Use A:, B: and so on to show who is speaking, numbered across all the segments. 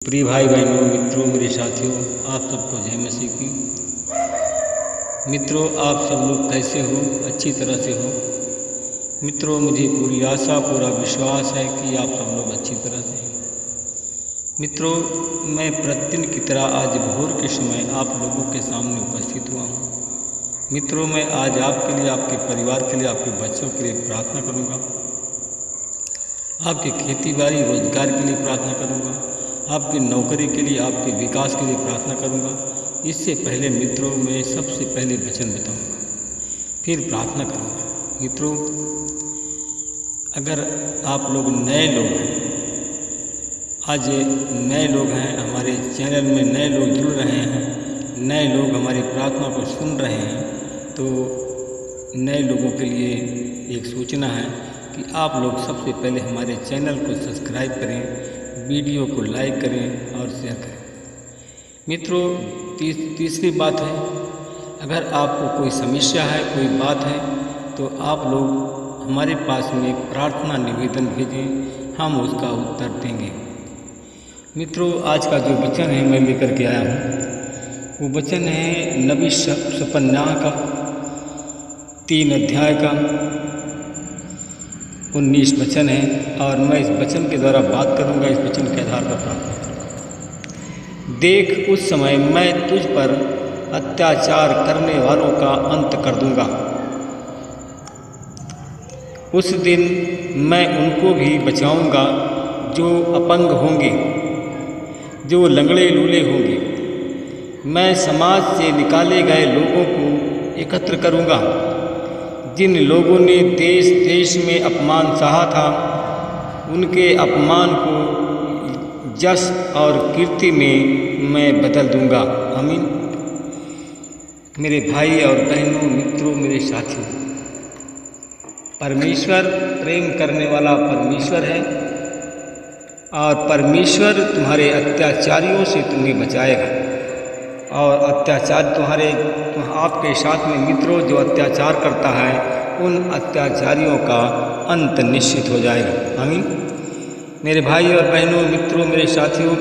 A: प्रिय भाई बहनों, मित्रों, मेरे साथियों, आप सबको जय मसीह की। मित्रों, आप सब लोग कैसे हो? अच्छी तरह से हो? मित्रों, मुझे पूरी आशा, पूरा विश्वास है कि आप सब लोग अच्छी तरह से हैं। मित्रों, मैं प्रतिदिन की तरह आज भोर के समय आप लोगों के सामने उपस्थित हुआ हूँ। मित्रों, मैं आज आपके लिए, आपके परिवार के लिए, आपके बच्चों के लिए प्रार्थना करूँगा। आपके खेती बाड़ी रोजगार के लिए प्रार्थना करूँगा। आपकी नौकरी के लिए, आपके विकास के लिए प्रार्थना करूँगा। इससे पहले मित्रों, मैं सबसे पहले वचन बताऊँगा, फिर प्रार्थना करूँगा। मित्रों, अगर आप लोग नए लोग हैं, आज नए लोग हैं, हमारे चैनल में नए लोग जुड़ रहे हैं, नए लोग हमारी प्रार्थना को सुन रहे हैं, तो नए लोगों के लिए एक सूचना है कि आप लोग सबसे पहले हमारे चैनल को सब्सक्राइब करें, वीडियो को लाइक करें और शेयर करें। मित्रों, तीसरी बात है, अगर आपको कोई समस्या है, कोई बात है, तो आप लोग हमारे पास में एक प्रार्थना निवेदन भेजें, हम उसका उत्तर देंगे। मित्रों, आज का जो वचन है मैं लेकर के आया हूँ, वो वचन है नबी शपन्याह का 3 अध्याय का 19 वचन है, और मैं इस वचन के द्वारा बात करूंगा, इस वचन के आधार पर प्रार्थना करूंगा। देख, उस समय मैं तुझ पर अत्याचार करने वालों का अंत कर दूंगा। उस दिन मैं उनको भी बचाऊंगा जो अपंग होंगे, जो लंगड़े लूले होंगे। मैं समाज से निकाले गए लोगों को एकत्र करूंगा। जिन लोगों ने देश देश में अपमान सहा था, उनके अपमान को जश और कीर्ति में मैं बदल दूंगा। आमीन। मेरे भाई और बहनों, मित्रों, मेरे साथियों, परमेश्वर प्रेम करने वाला परमेश्वर है, और परमेश्वर तुम्हारे अत्याचारियों से तुम्हें बचाएगा। और अत्याचार आपके साथ में मित्रों, जो अत्याचार करता है, उन अत्याचारियों का अंत निश्चित हो जाएगा। आमीन। मेरे भाई और बहनों, मित्रों, मेरे साथियों,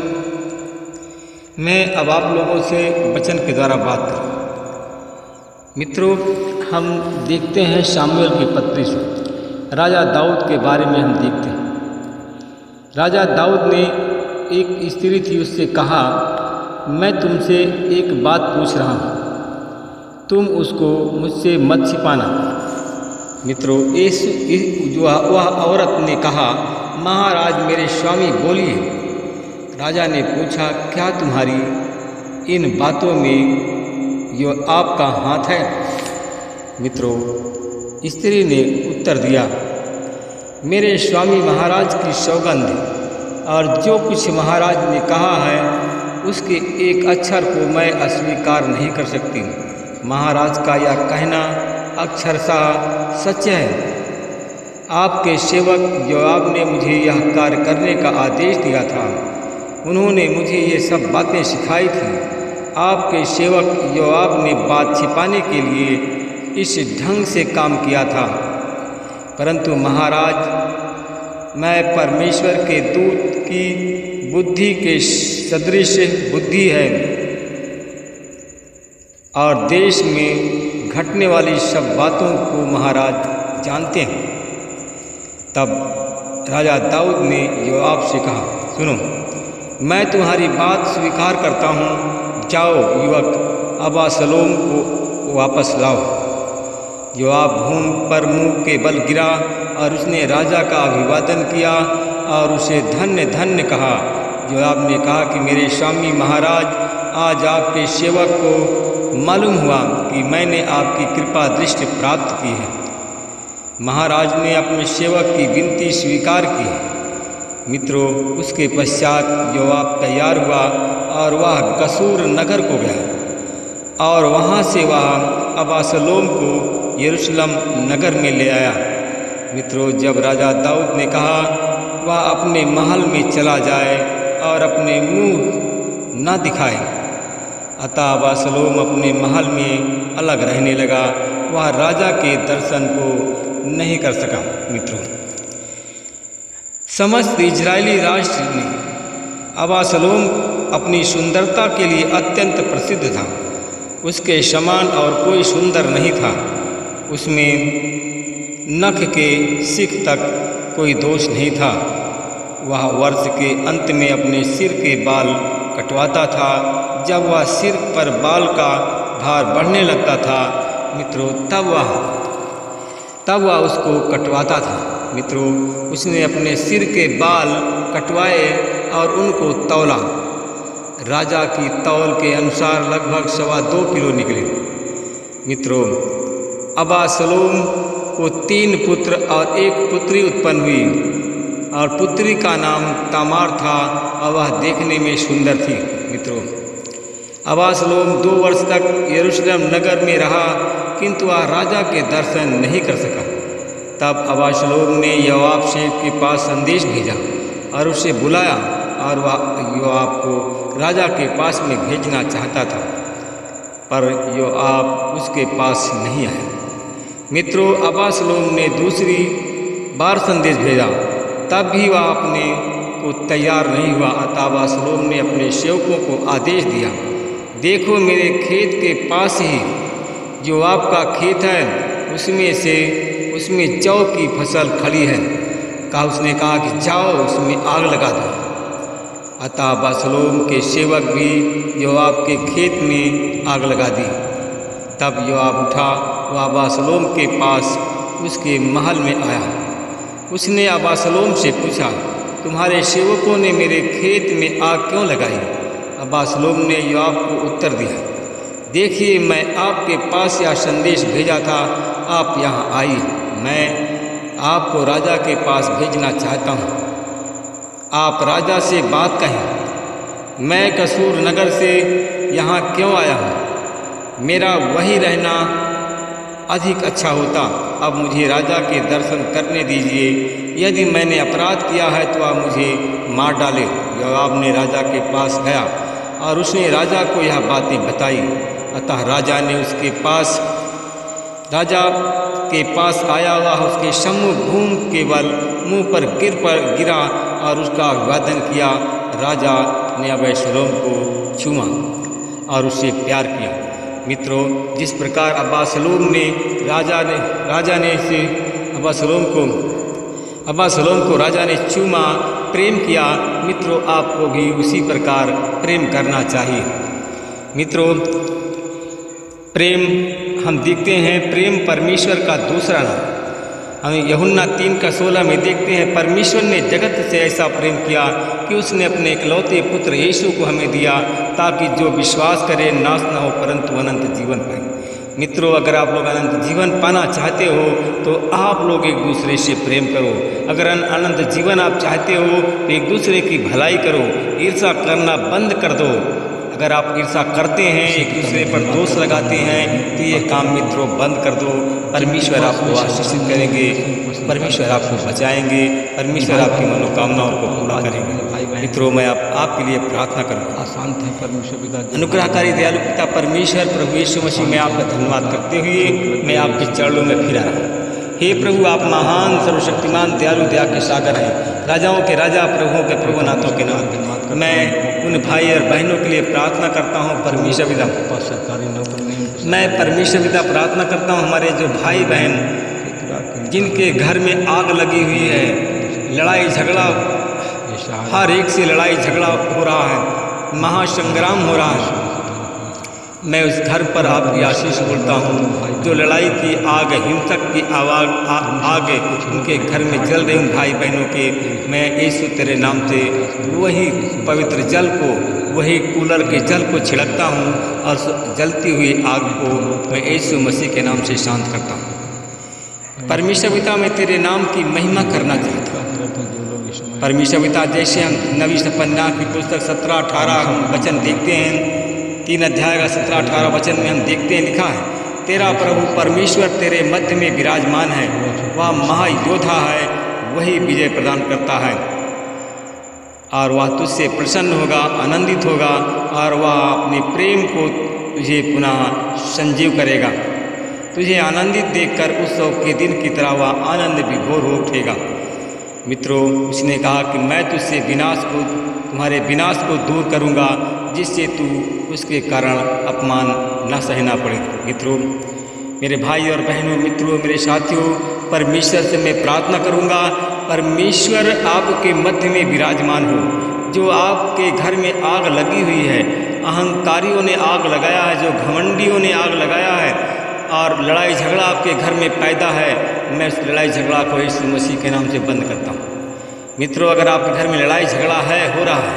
A: मैं अब आप लोगों से वचन के द्वारा बात करूँ। मित्रों, हम देखते हैं शामुएल की पत्री से राजा दाऊद के बारे में हम देखते हैं। राजा दाऊद ने, एक स्त्री थी, उससे कहा, मैं तुमसे एक बात पूछ रहा हूँ, तुम उसको मुझसे मत छिपाना। मित्रों, वह औरत ने कहा, महाराज मेरे स्वामी बोलिए। राजा ने पूछा, क्या तुम्हारी इन बातों में यो आपका हाथ है? मित्रों, स्त्री ने उत्तर दिया, मेरे स्वामी महाराज की सौगंध, और जो कुछ महाराज ने कहा है उसके एक अक्षर को मैं अस्वीकार नहीं कर सकती। महाराज का यह कहना अक्षरशः सच है। आपके सेवक योआब ने मुझे यह कार्य करने का आदेश दिया था, उन्होंने मुझे ये सब बातें सिखाई थी। आपके सेवक योआब ने बात छिपाने के लिए इस ढंग से काम किया था, परंतु महाराज, मैं परमेश्वर के दूत की बुद्धि के सदृश बुद्धि है, और देश में घटने वाली सब बातों को महाराज जानते हैं। तब राजा दाऊद ने योआब से कहा, सुनो, मैं तुम्हारी बात स्वीकार करता हूँ, जाओ युवक अबशालोम को वापस लाओ। योआब भूमि पर मुंह के बल गिरा, और उसने राजा का अभिवादन किया और उसे धन्य धन्य कहा। योआब ने कहा कि मेरे स्वामी महाराज, आज आपके सेवक को मालूम हुआ कि मैंने आपकी कृपा दृष्टि प्राप्त की है। महाराज ने अपने सेवक की विनती स्वीकार की। मित्रों, उसके पश्चात योआब तैयार हुआ और वह गशूर नगर को गया, और वहाँ से वह अबशालोम को यरूशलेम नगर में ले आया। मित्रों, जब राजा दाऊद ने कहा वह अपने महल में चला जाए और अपने मुंह न दिखाए, अतः अबशालोम अपने महल में अलग रहने लगा। वह राजा के दर्शन को नहीं कर सका। मित्रों, समस्त इजरायली राष्ट्र ने अबशालोम अपनी सुंदरता के लिए अत्यंत प्रसिद्ध था। उसके समान और कोई सुंदर नहीं था। उसमें नख के सिख तक कोई दोष नहीं था। वह वर्ष के अंत में अपने सिर के बाल कटवाता था। जब वह सिर पर बाल का भार बढ़ने लगता था मित्रों, तब वह उसको कटवाता था। मित्रों, उसने अपने सिर के बाल कटवाए और उनको तौला। राजा की तौल के अनुसार लगभग 2.25 किलो निकले। मित्रों, अबशालोम को 3 पुत्र और 1 पुत्री उत्पन्न हुई और पुत्री का नाम तामार था और वह देखने में सुंदर थी। मित्रों, अबशालोम 2 वर्ष तक यरूशलेम नगर में रहा, किंतु वह राजा के दर्शन नहीं कर सका। तब अबशालोम ने योआब शेख के पास संदेश भेजा और उसे बुलाया और वह योआब को राजा के पास में भेजना चाहता था, पर योआब उसके पास नहीं आया। मित्रों, अबशालोम ने दूसरी बार संदेश भेजा, तब भी वह अपने को तैयार नहीं हुआ। अतः अबशालोम ने अपने सेवकों को आदेश दिया, देखो मेरे खेत के पास ही जो आपका खेत है उसमें जौ की फसल खड़ी है। उसने कहा कि जाओ उसमें आग लगा दो। अतः अबशालोम के सेवक भी योआब के खेत में आग लगा दी। तब योआब उठा, वह अबशालोम के पास उसके महल में आया। उसने अबशालोम से पूछा, तुम्हारे सेवकों ने मेरे खेत में आग क्यों लगाई? अबशालोम ने योआब को उत्तर दिया, देखिए मैं आपके पास यह संदेश भेजा था, आप यहाँ आइए। मैं आपको राजा के पास भेजना चाहता हूँ। आप राजा से बात कहें। मैं कसूर नगर से यहाँ क्यों आया हूँ? मेरा वहीं रहना अधिक अच्छा होता। अब मुझे राजा के दर्शन करने दीजिए। यदि मैंने अपराध किया है तो आप मुझे मार डाले। योआब ने राजा के पास गया और उसने राजा को यह बातें बताई। अतः राजा के पास आया हुआ उसके सम्मुख घूम के बल मुँह पर गिरा और उसका अभिवादन किया। राजा ने अबशालोम को छुआ और उससे प्यार किया। मित्रों, जिस प्रकार अबशालोम को राजा ने चूमा, प्रेम किया, मित्रों आपको भी उसी प्रकार प्रेम करना चाहिए। मित्रों, प्रेम हम देखते हैं, प्रेम परमेश्वर का दूसरा नाम। हम यूहन्ना 3:16 में देखते हैं, परमेश्वर ने जगत से ऐसा प्रेम किया कि उसने अपने इकलौते पुत्र यीशु को हमें दिया, ताकि जो विश्वास करे नाश न हो परंतु अनंत जीवन पाए। मित्रों, अगर आप लोग अनंत जीवन पाना चाहते हो तो आप लोग एक दूसरे से प्रेम करो। अगर अनंत जीवन आप चाहते हो तो एक दूसरे की भलाई करो, ईर्ष्या करना बंद कर दो। अगर आप ईर्ष्या करते हैं, एक दूसरे पर दोष लगाते हैं, तो ये काम मित्रों बंद कर दो। परमेश्वर आपको आशीषित करेंगे, परमेश्वर आपको बचाएंगे, परमेश्वर आपकी मनोकामनाओं को पूरा करेंगे। मित्रों, मैं आपके लिए प्रार्थना करूँगा।
B: शांत है परमेश्वर पिता,
A: अनुग्रहकारी दयालु पिता परमेश्वर प्रभु यीशु मसीह में आपका धन्यवाद करते हुए मैं आपके चरणों में फिर रहा हूँ। हे प्रभु, आप महान सर्वशक्तिमान दयालु दया के सागर हैं, राजाओं के राजा, प्रभुओं के प्रभु, नाथों के नाथ। मैं उन भाई और बहनों के लिए प्रार्थना करता हूँ परमेश्वर पिता।
B: सरकारी नौकरी नहीं,
A: मैं परमेश्वर पिता प्रार्थना करता हूँ हमारे जो भाई बहन जिनके घर में आग लगी हुई है, लड़ाई झगड़ा, हर एक से लड़ाई झगड़ा हो रहा है, महासंग्राम हो रहा है, मैं उस घर पर आपकी आशीष बोलता हूँ। जो लड़ाई की आग, हिंसक की आग उनके घर में जल रहे उन भाई बहनों के, मैं यीशु तेरे नाम से वही पवित्र जल को, वही कूलर के जल को छिड़कता हूँ और जलती हुई आग को मैं यीशु मसीह के नाम से शांत करता हूँ। परमेश्वर पिता, मैं तेरे नाम की महिमा करना चाहता हूँ। परमेश्वर पिता, जैसे हम नबी सपन्ना की पुस्तक 17-18 हम वचन देखते हैं, 3 अध्याय का 17-18 वचन में हम देखते हैं, लिखा है, तेरा प्रभु परमेश्वर तेरे मध्य में विराजमान है, वह महायोद्धा है, वही विजय प्रदान करता है और वह तुझसे प्रसन्न होगा, आनंदित होगा और वह अपने प्रेम को तुझे पुनः संजीव करेगा। तुझे आनंदित देखकर उत्सव के दिन की तरह वह आनंद विभोर हो उठेगा। मित्रों, उसने कहा कि मैं तुझसे विनाश को तुम्हारे विनाश को दूर करूँगा, जिससे तू उसके कारण अपमान न सहना पड़े। मित्रों, मेरे भाई और बहनों, मित्रों, मेरे साथियों, परमेश्वर से मैं प्रार्थना करूँगा, परमेश्वर आपके मध्य में विराजमान हो। जो आपके घर में आग लगी हुई है, अहंकारियों ने आग लगाया है, जो घमंडियों ने आग लगाया है और लड़ाई झगड़ा आपके घर में पैदा है, मैं उस लड़ाई झगड़ा को यीशु मसीह के नाम से बंद करता हूँ। मित्रों, अगर आपके घर में लड़ाई झगड़ा हो रहा है,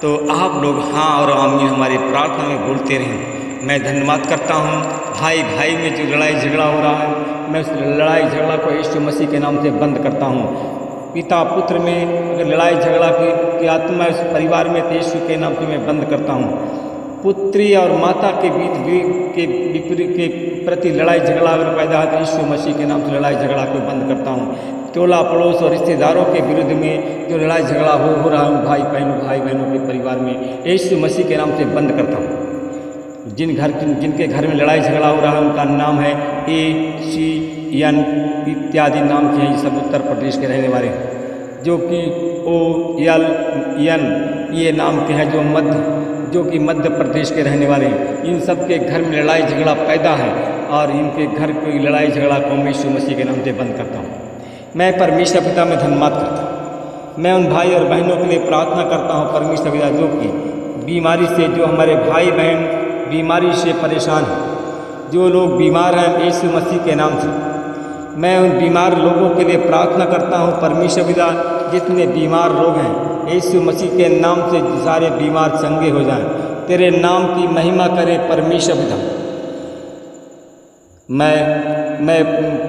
A: तो आप लोग हाँ और आमीन हमारी प्रार्थना में बोलते रहें। मैं धन्यवाद करता हूँ। भाई भाई में जो लड़ाई झगड़ा हो रहा है, मैं उस लड़ाई झगड़ा को यीशु मसीह के नाम से बंद करता हूँ। पिता पुत्र में अगर लड़ाई झगड़ा की आत्मा इस परिवार में, तो यीशु के नाम से मैं बंद करता हूँ। पुत्री और माता के बीच के प्रति लड़ाई झगड़ा अगर पैदा है, तो यीशु मसीह के नाम से लड़ाई झगड़ा को बंद करता हूँ। टोला पड़ोस और रिश्तेदारों के विरुद्ध में जो लड़ाई झगड़ा हो रहा है भाई बहनों के परिवार में, यीशु मसीह के नाम से बंद करता हूँ। जिनके घर में लड़ाई झगड़ा हो रहा है, उनका नाम है ACN इत्यादि नाम के हैं, सब उत्तर प्रदेश के रहने वाले हैं। जो कि OLN ये नाम के हैं, जो कि मध्य प्रदेश के रहने वाले हैं। इन सब के घर में लड़ाई झगड़ा पैदा है और इनके घर की लड़ाई झगड़ा को मैं यीशु मसीह के नाम से बंद करता हूँ। मैं परमेश्वर पिता में धन्यवाद करता हूँ। मैं उन भाई और बहनों के लिए प्रार्थना करता हूँ, परमेश्वर पिता, जो कि बीमारी से, जो हमारे भाई बहन बीमारी से परेशान हैं, जो लोग बीमार हैं, यीशु मसीह के नाम से मैं उन बीमार लोगों के लिए प्रार्थना करता हूँ। परमेश्वर पिता, जितने बीमार लोग हैं, यीशु मसीह के नाम से सारे बीमार चंगे हो जाएं, तेरे नाम की महिमा करें। परमेश्वर पिता, मैं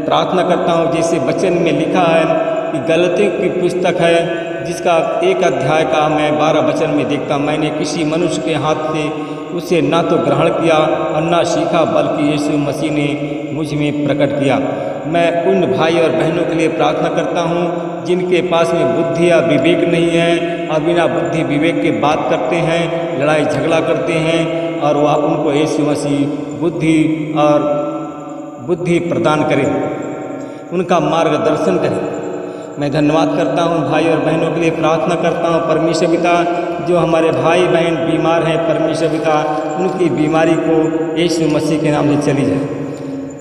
A: प्रार्थना करता हूँ, जैसे वचन में लिखा है कि गलतियों की पुस्तक है, जिसका 1 अध्याय का मैं 12 वचन में देखता, मैंने किसी मनुष्य के हाथ से उसे ना तो ग्रहण किया और ना सीखा, बल्कि यीशु मसीह ने मुझ में प्रकट किया। मैं उन भाई और बहनों के लिए प्रार्थना करता हूँ, जिनके पास में बुद्धि या विवेक नहीं है और बिना बुद्धि विवेक के बात करते हैं, लड़ाई झगड़ा करते हैं, और वह उनको यीशु मसीह बुद्धि प्रदान करें, उनका मार्गदर्शन करें। मैं धन्यवाद करता हूँ। भाई और बहनों के लिए प्रार्थना करता हूँ, परमेश्वर पिता, जो हमारे भाई बहन बीमार हैं, परमेश्वर पिता, उनकी बीमारी को यीशु मसीह के नाम से चली जाए।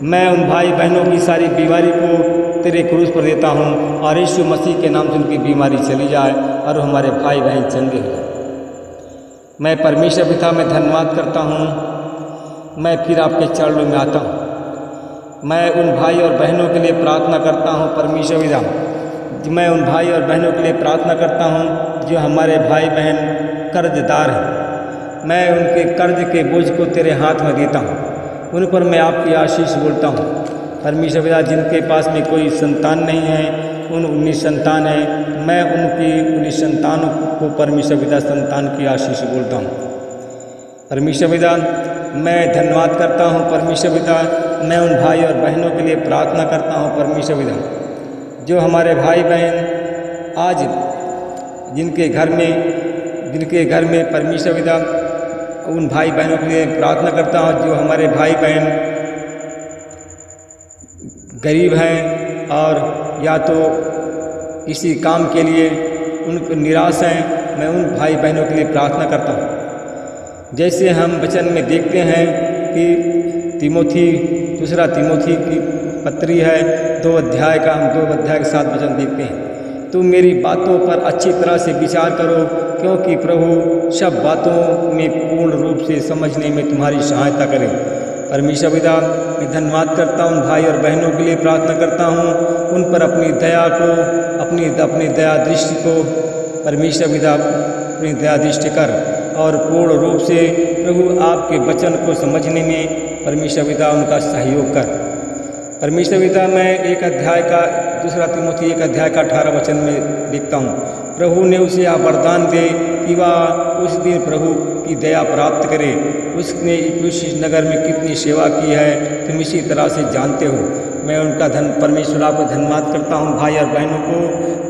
A: मैं उन भाई बहनों की सारी बीमारी को तेरे क्रूस पर देता हूँ और यीशु मसीह के नाम से उनकी बीमारी चली जाए और हमारे भाई बहन चंगे हो जाए। मैं परमेश्वर पिता में धन्यवाद करता हूँ। मैं फिर आपके चरणों में आता हूँ। मैं उन भाई और बहनों के लिए प्रार्थना करता हूँ, परमेश्वर पिता, मैं उन भाई और बहनों के लिए प्रार्थना करता हूँ जो हमारे भाई बहन कर्जदार हैं। मैं उनके कर्ज के बोझ को तेरे हाथ में देता हूँ, उन पर मैं आपकी आशीष बोलता हूँ। परमेश्वर पिता, जिनके पास में कोई संतान नहीं है, उन 19 संतान है, मैं उनकी 19 संतानों को परमेश्वर पिता संतान की आशीष बोलता हूँ। परमेश्वर पिता, मैं धन्यवाद करता हूँ। परमेश्वर पिता, मैं उन भाई और बहनों के लिए प्रार्थना करता हूँ, परमेश्वर पिता, जो हमारे भाई बहन आज जिनके घर में परमेश्वर पिता, उन भाई बहनों के लिए प्रार्थना करता हूँ जो हमारे भाई बहन गरीब हैं और या तो किसी काम के लिए उनको निराश हैं। मैं उन भाई बहनों के लिए प्रार्थना करता हूँ। जैसे हम वचन में देखते हैं कि दूसरा तिमोथी की पत्री है, 2 अध्याय का, हम 2 अध्याय के 7 वचन देखते हैं। तुम मेरी बातों पर अच्छी तरह से विचार करो, क्योंकि प्रभु सब बातों में पूर्ण रूप से समझने में तुम्हारी सहायता करे। परमेश्वर पिता, मैं धन्यवाद करता हूँ। भाई और बहनों के लिए प्रार्थना करता हूँ, उन पर अपनी दया को, अपनी दया दृष्टि को परमेश्वर पिता अपनी दया दृष्टि कर और पूर्ण रूप से प्रभु आपके वचन को समझने में परमेश्वर पिता उनका सहयोग कर। परमेश्वर पिता, मैं 1 अध्याय का 2 तिमोथी 1 अध्याय का 18 वचन में देखता हूँ, प्रभु ने उसे यह वरदान दे कि वह उस दिन प्रभु की दया प्राप्त करे। उसने इफिसुस नगर में कितनी सेवा की है तुम इसी तरह से जानते हो। मैं उनका परमेश्वर आपको धन्यवाद करता हूँ। भाई और बहनों को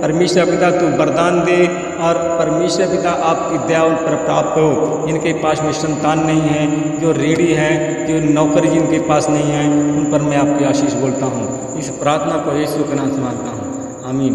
A: परमेश्वर पिता तू वरदान दे और परमेश्वर पिता आपकी दया उन पर प्राप्त हो। जिनके पास में संतान नहीं है, जो रेडी हैं, जो नौकरी जिनके पास नहीं है, उन पर मैं आपकी आशीष बोलता हूँ। इस प्रार्थना को यीशु के नाम से मांगता हूँ, आमीन।